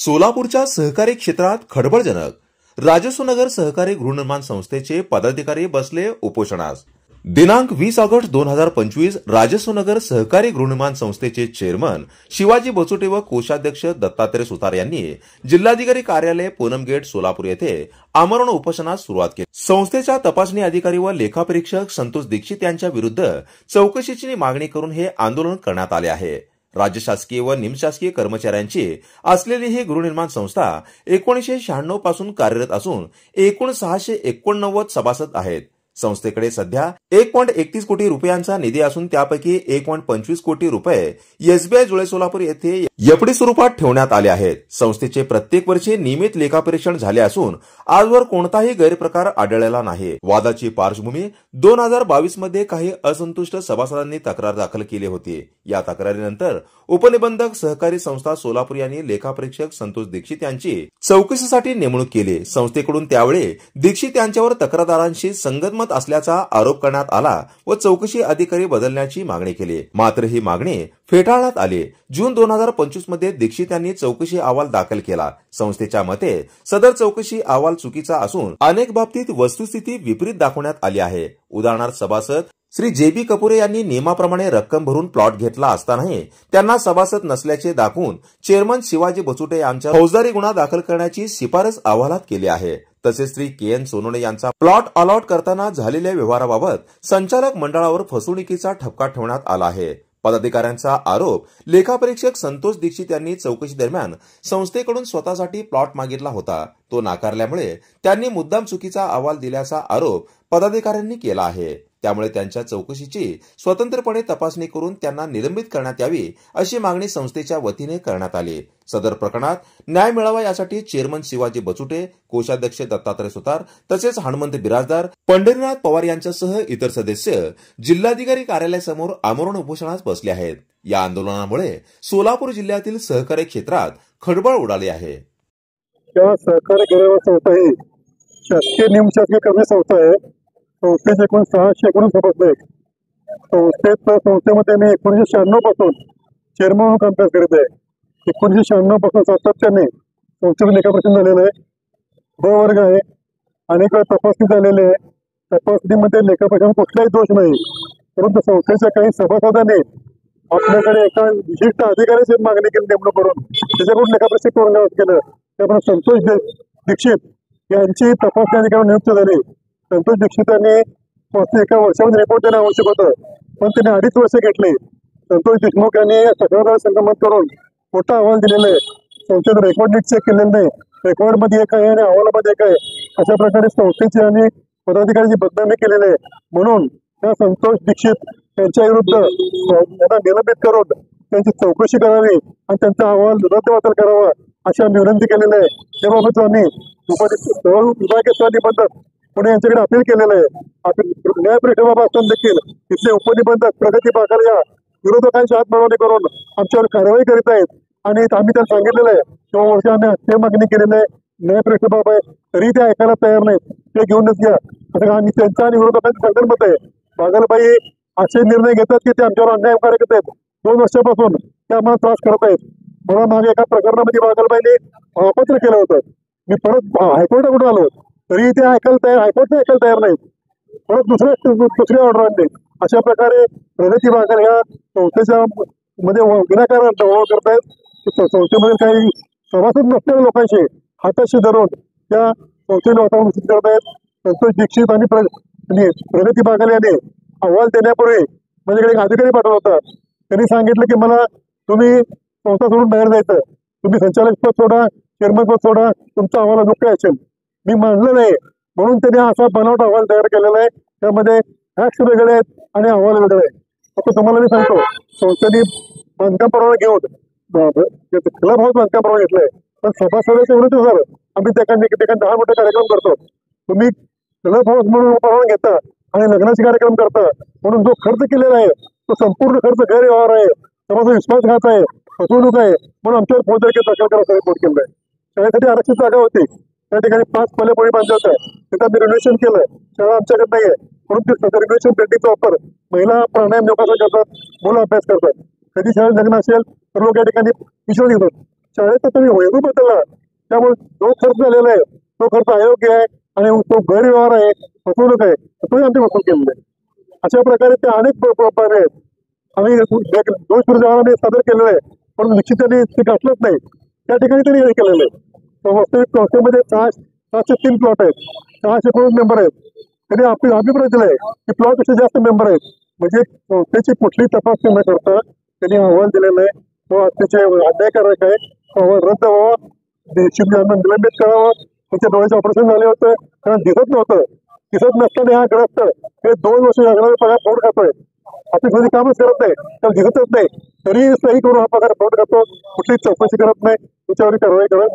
सोलापूरच्या सहकारी क्षेत्रात खळबळजनक राजस्वनगर सहकारी गृहनिर्माण संस्थेचे पदाधिकारी बसले उपोषणास। दिनांक 20 ऑगस्ट 2025 राजस्वनगर सहकारी गृहनिर्माण संस्थेचे चेअरमन शिवाजी बचोटे व कोषाध्यक्ष दत्तात्रय सुतार यांनी जिल्हाधिकारी कार्यालय पूनम गेट सोलापूर येथे आमरण उपोषणास सुरुवात केली। संस्थेच्या तपासणी अधिकारी व लेखापरीक्षक संतोष दीक्षित यांच्या विरुद्ध चौकशीची मागणी करून हे आंदोलन करण्यात आले आहे। राज्य शासकीय व निमशासकीय कर्मचाऱ्यांची असलेली ही गृहनिर्माण संस्था 1996 पासून कार्यरत असून एकूण 689 सभासद आहेत। संस्थेकडे सध्या 1.31 कोटी रुपयांचा निधी असून त्यापैकी 1.25 कोटी रुपये एसबीआय जुळे सोलापूर येथे एफडी स्वरूपात ठेवण्यात आले आहेत। संस्थेचे प्रत्येक वर्षी नियमित लेखापरीक्षण झाले असून आजवर कोणताही गैरप्रकार आढळलेला नाही। वादाची पार्श्वभूमी 2022 मध्ये काही असंतुष्ट सभासदांनी तक्रार दाखल केली होती। या तक्रारीनंतर उपनिबंधक सहकारी संस्था सोलापूर यांनी लेखापरीक्षक संतोष दीक्षित यांची चौकशीसाठी नेमणूक केली। संस्थेकडून त्यावेळी दीक्षित यांच्यावर तक्रारदारांशी संगतमत असल्याचा आरोप करण्यात आला व चौकशी अधिकारी बदलण्याची मागणी केली। मात्र ही मागणी फेटाळण्यात आली। जून 2025 मध्ये दीक्षित यांनी चौकशी अहवाल दाखल केला। संस्थेच्या मते सदर चौकशी अहवाल चुकीचा असून अनेक बाबतीत वस्तुस्थिती विपरीत दाखवण्यात आली आहे। उदाहरणार्थ सभासद श्री जेबी कपुरे यांनी नियमाप्रमाणे रक्कम भरून प्लॉट घेतला असतानाही त्यांना सभासद नसल्याचे दाखवून चेअरमन शिवाजी बचोटे यांच्या फौजदारी गुन्हा दाखल करण्याची शिफारस अहवालात केली आहे। तसेच श्री के.एन. सोनवणे यांचा प्लॉट अलॉट करताना झालेल्या व्यवहाराबाबत संचालक मंडळावर फसवणुकीचा ठपका ठेवण्यात आला आहे। पदाधिकाऱ्यांचा आरोप लेखापरीक्षक संतोष दीक्षित यांनी चौकशी दरम्यान संस्थेकडून स्वतःसाठी प्लॉट मागितला होता, तो नाकारल्यामुळे त्यांनी मुद्दाम चुकीचा अहवाल दिल्याचा आरोप पदाधिकाऱ्यांनी केला आहे। त्यामुळे त्यांच्या चौकशीची स्वतंत्रपणे तपासणी करून त्यांना निलंबित करण्यात यावी अशी मागणी संस्थेच्या वतीने करण्यात आली। सदर प्रकरणात न्याय मिळावा यासाठी चेअरमन शिवाजी बचोटे, कोषाध्यक्ष दत्तात्रय सुतार तसेच हनुमंत बिराजदार, पंढरीनाथ पवार यांच्यासह इतर सदस्य जिल्हाधिकारी कार्यालयासमोर आमरण उपोषणास बसले आहेत। या आंदोलनामुळे सोलापूर जिल्ह्यातील सहकारी क्षेत्रात खळबळ उडाली आहे। सहकारी गृहनिर्माण संस्था ही शासकीय निमशासकीय कर्मचारी संस्था आहे। संस्थेचे एकूण 619 सभासद आहेत। संस्थेमध्ये मी 1996 पासून चेअरमन म्हणून कामकाज करत आहे। 1996 पासून सातत्याने संस्थेचं लेखापरीक्षण झालेलं आहे। ब वर्ग आहे, अनेक वेळा तपासणी झालेली आहे। तपासणीमध्ये लेखापरीक्षण कुठलाही दोष नाही, परंतु संस्थेच्या काही सभासदांनी आपल्याकडे एका विशिष्ट अधिकाऱ्याची मागणी केली नेमणूक करून त्याच्याकडून लेखापरीक्षण करून केलं। त्यामुळे संतोष दीक्षित यांची तपासणी अधिकारी नियुक्त झाली। संतोष दीक्षित यांनी एका वर्षामध्ये रिपोर्ट देणं आवश्यक होतं, पण त्यांनी 2.5 वर्ष घेतले। संतोष देशमुख यांनी तक्रारदार संगमत करून मोठा अहवाल दिलेला आहे। संस्थेचं रेकॉर्ड नीट चेक केलेलं नाही, रेकॉर्ड मध्ये एक आहे आणि अहवालामध्ये एक आहे। अशा प्रकारे संस्थेची आणि पदाधिकाऱ्यांची बदनामी केलेली आहे। म्हणून त्या संतोष दीक्षित यांच्या विरुद्ध त्यांना निलंबित करून त्यांची चौकशी करावी आणि त्यांचा अहवाल रद्दबातल करावा अशी आम्ही विनंती केलेली आहे। त्याबाबत आम्ही विभागीय निबंधक पुणे यांच्याकडे अपील केलेलं आहे। न्याय परीक्षेबाबत असताना देखील तिथले उपनिबंधक प्रगती पाकर या विरोधकांची हातमिळवणी करून आमच्यावर कारवाई करीत आहेत आणि आम्ही त्यांना सांगितलेलं आहे किंवा वर्षी आम्ही ते मागणी केलेली आहे न्याय परीक्षेबाबत, तरी ते ऐकायला तयार नाहीत। ते घेऊनच घ्या असं आणि त्यांचा आणि विरोधकांचं संगणमत आहे। बागलबाई असे निर्णय घेतात की ते आमच्यावर अन्यायकारक करत आहेत। 2 वर्षापासून ते आम्हाला त्रास करत आहेत। मला मागे एका प्रकरणामध्ये बागलबाईने अपात्र केलं होतं। मी परत हायकोर्टाकडून आलो तरी ते ऐकायला तयार, हायकोर्टने ऐकायला तयार नाही। परत दुसरी ऑर्डर आणली। अशा प्रकारे प्रगती बागर ह्या संस्थेच्या मध्ये विनाकारण दबाव करतायत। संस्थेमध्ये काही सभासद नसलेल्या लोकांशी हाताशी धरून त्या संस्थेला वातावरण दूषित करतायत। संतोष दीक्षित आणि प्रगती बागर यांनी अहवाल देण्यापूर्वी माझ्याकडे एक अधिकारी पाठवला होता। त्यांनी सांगितलं की मला तुम्ही संस्था सोडून बाहेर जायचं, तुम्ही संचालक पद सोडा, चेअरमन पद सोडा, तुमचा अहवाल अजून असेल। मी मानलं नाही, म्हणून त्यांनी असा बनावट अहवाल तयार केलेला आहे। त्यामध्ये फॅक्ट्स वेगळे आहेत आणि अहवाल वेगळे आहेत। आता तुम्हाला मी सांगतो, संस्थेने बांधकाम परवाना घेऊन क्लब हाऊस बांधकाम परवाना घेतलाय, पण सभासदाच्या विरोधानुसार आम्ही त्या 10 मोठे कार्यक्रम करतो। तुम्ही क्लब हाऊस म्हणून परवाना घेता आणि लग्नाचे कार्यक्रम करता, म्हणून जो खर्च केलेला आहे तो संपूर्ण खर्च गैरव्यवहार आहे, समाजाचा विश्वासघात आहे, फसवणूक आहे। म्हणून आमच्यावर फौजदारी केस दाखल करायचा रिपोर्ट केलाय। शाळेसाठी आरक्षित जागा होती, त्या ठिकाणी 5 खोल्या बांधल्या होत्या, तिथं मी रिनोव्हेशन केलं। शाळा आमच्याकडे नाहीये, म्हणून ते रिनोव्हेशन बिल्डिंगचा वापर महिला प्राणायाम योगासन करतात, मुलं अभ्यास करतात। कधी शाळेत लग्न असेल तर लोक या ठिकाणी विश्वास घेतात। शाळेचा तुम्ही वैभव बदलला, त्यामुळे जो खर्च झालेला आहे तो खर्च अयोग्य आहे आणि तो गैरव्यवहार आहे, फसवणूक आहे, तोही आमची वसूल केलेला आहे. अशा प्रकारे ते अनेक प्रकारे आहेत. आम्ही दोष विरोधाने सादर केलेलं आहे, पण निश्चित त्यांनी ते घातलंच नाही. त्या ठिकाणी त्यांनी हे केलेलं आहे. तर वास्तविक संस्थेमध्ये 603 प्लॉट आहेत, 600 मेंबर आहेत. त्यांनी अभिप्राय दिलाय की प्लॉटपेक्षा जास्त मेंबर आहेत, म्हणजे संस्थेची कुठली तपासणी न करता त्यांनी अहवाल दिलेला आहे. तो अतिशय अन्यायकारक आहे. तो अहवाल रद्द व्हावा, त्यांना निलंबित करावं. त्यांच्या डोळ्याचे ऑपरेशन झाले होतं, कारण दिसत नव्हतं. दिसत नसताना हा ग्रस्त हे 2 वर्ष लागणारा पगार फोड खातोय. ऑफिसमध्ये कामच करत नाही, त्याला दिसतच नाही, तरी सही करून हा पगार फोड खातो. कुठलीच चौकशी करत नाही, त्याच्यावर कारवाई करा.